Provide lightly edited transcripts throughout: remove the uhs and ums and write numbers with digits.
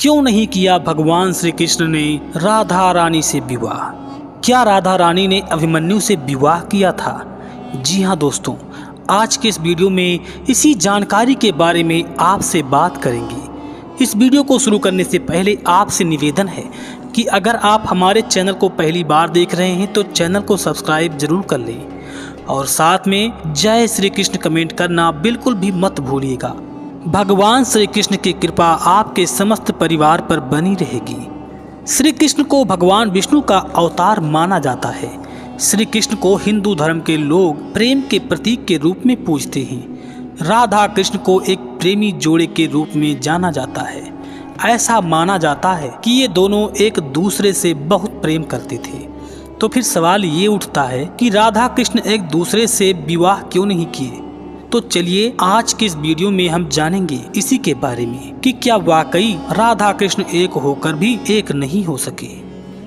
क्यों नहीं किया भगवान श्री कृष्ण ने राधा रानी से विवाह? क्या राधा रानी ने अभिमन्यु से विवाह किया था? जी हाँ दोस्तों, आज के इस वीडियो में इसी जानकारी के बारे में आपसे बात करेंगे। इस वीडियो को शुरू करने से पहले आपसे निवेदन है कि अगर आप हमारे चैनल को पहली बार देख रहे हैं तो चैनल को सब्सक्राइब जरूर कर लें और साथ में जय श्री कृष्ण कमेंट करना बिल्कुल भी मत भूलिएगा। भगवान श्री कृष्ण की कृपा आपके समस्त परिवार पर बनी रहेगी। श्री कृष्ण को भगवान विष्णु का अवतार माना जाता है। श्री कृष्ण को हिंदू धर्म के लोग प्रेम के प्रतीक के रूप में पूजते हैं। राधा कृष्ण को एक प्रेमी जोड़े के रूप में जाना जाता है। ऐसा माना जाता है कि ये दोनों एक दूसरे से बहुत प्रेम करते थे। तो फिर सवाल ये उठता है कि राधा कृष्ण एक दूसरे से विवाह क्यों नहीं किए? तो चलिए आज के इस वीडियो में हम जानेंगे इसी के बारे में कि क्या वाकई राधा कृष्ण एक होकर भी एक नहीं हो सके।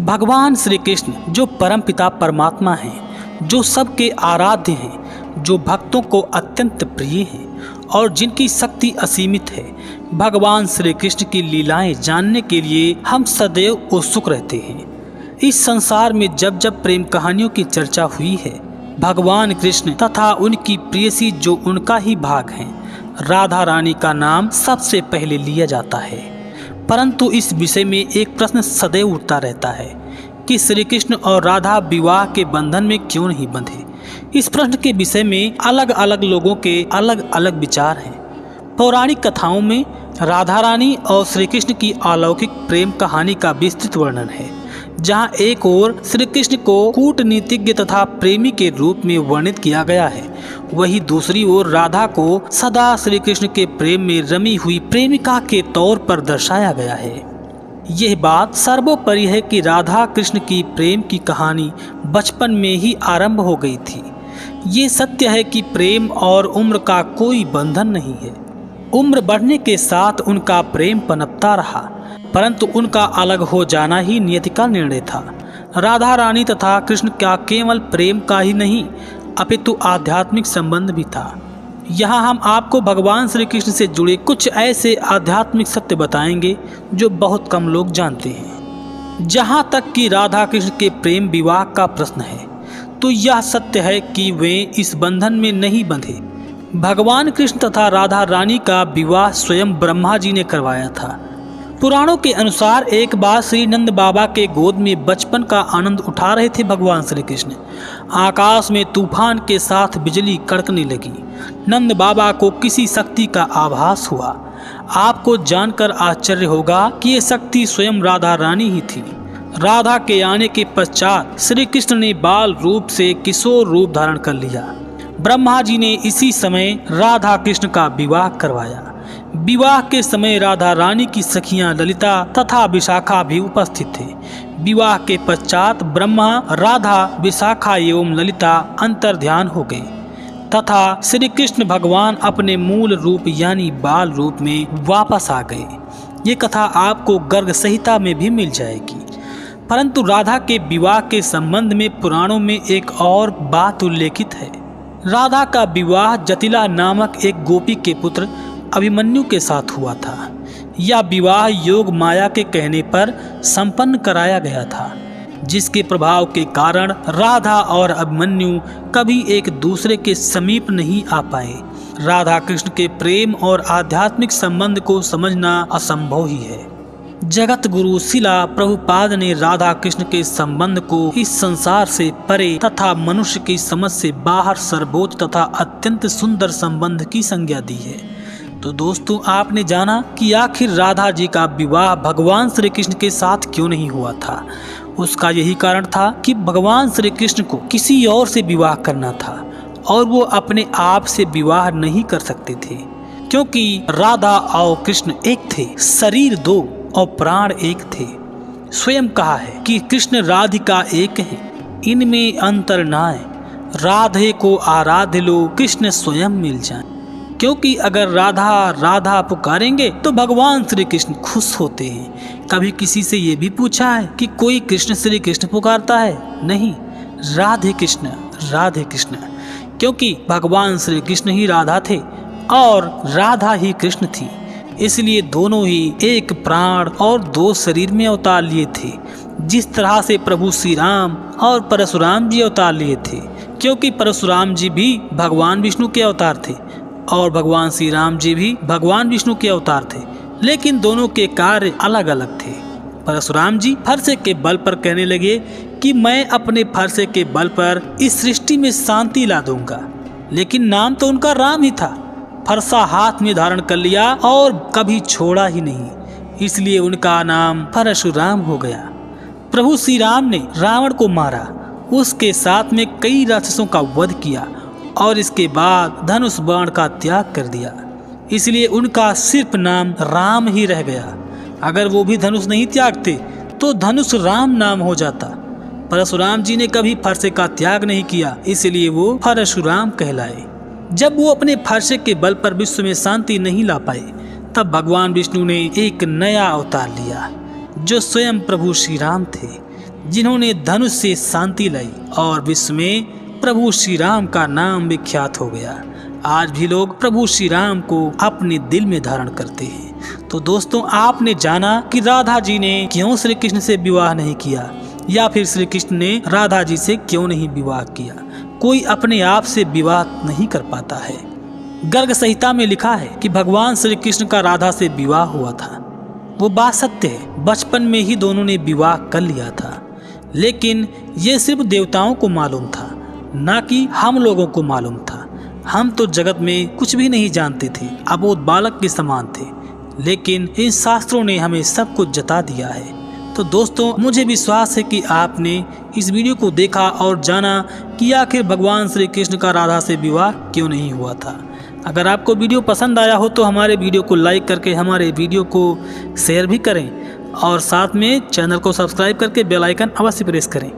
भगवान श्री कृष्ण जो परमपिता परमात्मा हैं, जो सबके आराध्य हैं, जो भक्तों को अत्यंत प्रिय हैं और जिनकी शक्ति असीमित है, भगवान श्री कृष्ण की लीलाएं जानने के लिए हम सदैव उत्सुक रहते हैं। इस संसार में जब जब प्रेम कहानियों की चर्चा हुई है, भगवान कृष्ण तथा उनकी प्रेयसी जो उनका ही भाग हैं, राधा रानी का नाम सबसे पहले लिया जाता है। परंतु इस विषय में एक प्रश्न सदैव उठता रहता है कि श्री कृष्ण और राधा विवाह के बंधन में क्यों नहीं बंधे। इस प्रश्न के विषय में अलग अलग लोगों के अलग अलग विचार हैं। पौराणिक कथाओं में राधा रानी और श्री कृष्ण की अलौकिक प्रेम कहानी का विस्तृत वर्णन है, जहां एक ओर श्री कृष्ण को कूटनीतिज्ञ तथा प्रेमी के रूप में वर्णित किया गया है, वहीं दूसरी ओर राधा को सदा श्री कृष्ण के प्रेम में रमी हुई प्रेमिका के तौर पर दर्शाया गया है। यह बात सर्वोपरि है कि राधा कृष्ण की प्रेम की कहानी बचपन में ही आरंभ हो गई थी। ये सत्य है कि प्रेम और उम्र का कोई बंधन नहीं है। उम्र बढ़ने के साथ उनका प्रेम पनपता रहा, परंतु उनका अलग हो जाना ही नियति का निर्णय था। राधा रानी तथा कृष्ण का केवल प्रेम का ही नहीं अपितु आध्यात्मिक संबंध भी था। यहाँ हम आपको भगवान श्री कृष्ण से जुड़े कुछ ऐसे आध्यात्मिक सत्य बताएंगे जो बहुत कम लोग जानते हैं। जहाँ तक कि राधा कृष्ण के प्रेम विवाह का प्रश्न है, तो यह सत्य है कि वे इस बंधन में नहीं बंधे। भगवान कृष्ण तथा राधा रानी का विवाह स्वयं ब्रह्मा जी ने करवाया था। पुराणों के अनुसार एक बार श्री नंद बाबा के गोद में बचपन का आनंद उठा रहे थे भगवान श्री कृष्ण। आकाश में तूफान के साथ बिजली कड़कने लगी। नंद बाबा को किसी शक्ति का आभास हुआ। आपको जानकर आश्चर्य होगा कि ये शक्ति स्वयं राधा रानी ही थी। राधा के आने के पश्चात श्री कृष्ण ने बाल रूप से किशोर रूप धारण कर लिया। ब्रह्मा जी ने इसी समय राधा कृष्ण का विवाह करवाया। विवाह के समय राधा रानी की सखियां ललिता तथा विशाखा भी उपस्थित थे। विवाह के पश्चात ब्रह्मा, राधा, विशाखा एवं ललिता अंतर्ध्यान हो गए तथा श्री कृष्ण भगवान अपने मूल रूप यानी बाल रूप में वापस आ गए। ये कथा आपको गर्ग संहिता में भी मिल जाएगी। परंतु राधा के विवाह के संबंध में पुराणों में एक और बात उल्लेखित है। राधा का विवाह जटिला नामक एक गोपी के पुत्र अभिमन्यु के साथ हुआ था। यह विवाह योग माया के कहने पर संपन्न कराया गया था, जिसके प्रभाव के कारण राधा और अभिमन्यु कभी एक दूसरे के समीप नहीं आ पाए। राधा कृष्ण के प्रेम और आध्यात्मिक संबंध को समझना असंभव ही है। जगत गुरु शिला प्रभुपाद ने राधा कृष्ण के संबंध को इस संसार से परे तथा मनुष्य की समझ से बाहर सर्वोच्च तथा अत्यंत सुंदर संबंध की संज्ञा दी है। तो दोस्तों, आपने जाना कि आखिर राधा जी का विवाह भगवान श्री कृष्ण के साथ क्यों नहीं हुआ था। उसका यही कारण था कि भगवान श्री कृष्ण को किसी और से विवाह करना था और वो अपने आप से विवाह नहीं कर सकते थे, क्योंकि राधा और कृष्ण एक थे, शरीर दो और प्राण एक थे। स्वयं कहा है कि कृष्ण राधिका एक है, इनमें अंतर नाय। राधे को आराध्य लो, कृष्ण स्वयं मिल जाए। क्योंकि अगर राधा राधा पुकारेंगे तो भगवान श्री कृष्ण खुश होते हैं। कभी किसी से ये भी पूछा है कि कोई कृष्ण श्री कृष्ण पुकारता है? नहीं, राधे कृष्ण राधे कृष्ण। क्योंकि भगवान श्री कृष्ण ही राधा थे और राधा ही कृष्ण थी। इसलिए दोनों ही एक प्राण और दो शरीर में अवतार लिए थे, जिस तरह से प्रभु श्री राम और परशुराम जी अवतार लिए थे, क्योंकि परशुराम जी भी भगवान विष्णु के अवतार थे और भगवान श्री राम जी भी भगवान विष्णु के अवतार थे, लेकिन दोनों के कार्य अलग अलग थे। परशुराम जी फरसे के बल पर कहने लगे कि मैं अपने फरसे के बल पर इस सृष्टि में शांति ला दूंगा, लेकिन नाम तो उनका राम ही था। फरसा हाथ में धारण कर लिया और कभी छोड़ा ही नहीं, इसलिए उनका नाम परशुराम हो गया। प्रभु श्री राम ने रावण को मारा, उसके साथ में कई राक्षसों का वध किया और इसके बाद धनुष बाण का त्याग कर दिया, इसलिए उनका सिर्फ नाम राम ही रह गया। अगर वो भी धनुष नहीं त्यागते तो धनुष राम नाम हो जाता। परशुराम जी ने कभी फरसे का त्याग नहीं किया, इसलिए वो परशुराम कहलाए। जब वो अपने फरसे के बल पर विश्व में शांति नहीं ला पाए, तब भगवान विष्णु ने एक नया अवतार लिया, जो स्वयं प्रभु श्री राम थे, जिन्होंने धनुष से शांति लाई और विश्व में प्रभु श्री राम का नाम विख्यात हो गया। आज भी लोग प्रभु श्री राम को अपने दिल में धारण करते हैं। तो दोस्तों, आपने जाना कि राधा जी ने क्यों श्री कृष्ण से विवाह नहीं किया, या फिर श्री कृष्ण ने राधा जी से क्यों नहीं विवाह किया। कोई अपने आप से विवाह नहीं कर पाता है। गर्ग संहिता में लिखा है कि भगवान श्री कृष्ण का राधा से विवाह हुआ था। वो बात सत्य है, बचपन में ही दोनों ने विवाह कर लिया था, लेकिन ये सिर्फ देवताओं को मालूम था, ना कि हम लोगों को मालूम था। हम तो जगत में कुछ भी नहीं जानते थे, अबोध बालक के समान थे, लेकिन इन शास्त्रों ने हमें सब कुछ जता दिया है। तो दोस्तों, मुझे विश्वास है कि आपने इस वीडियो को देखा और जाना कि आखिर भगवान श्री कृष्ण का राधा से विवाह क्यों नहीं हुआ था। अगर आपको वीडियो पसंद आया हो तो हमारे वीडियो को लाइक करके हमारे वीडियो को शेयर भी करें और साथ में चैनल को सब्सक्राइब करके बेल आइकन अवश्य प्रेस करें,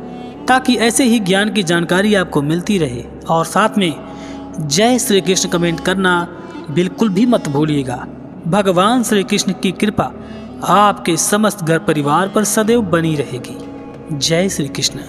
ताकि ऐसे ही ज्ञान की जानकारी आपको मिलती रहे। और साथ में जय श्री कृष्ण कमेंट करना बिल्कुल भी मत भूलिएगा। भगवान श्री कृष्ण की कृपा आपके समस्त घर परिवार पर सदैव बनी रहेगी। जय श्री कृष्ण।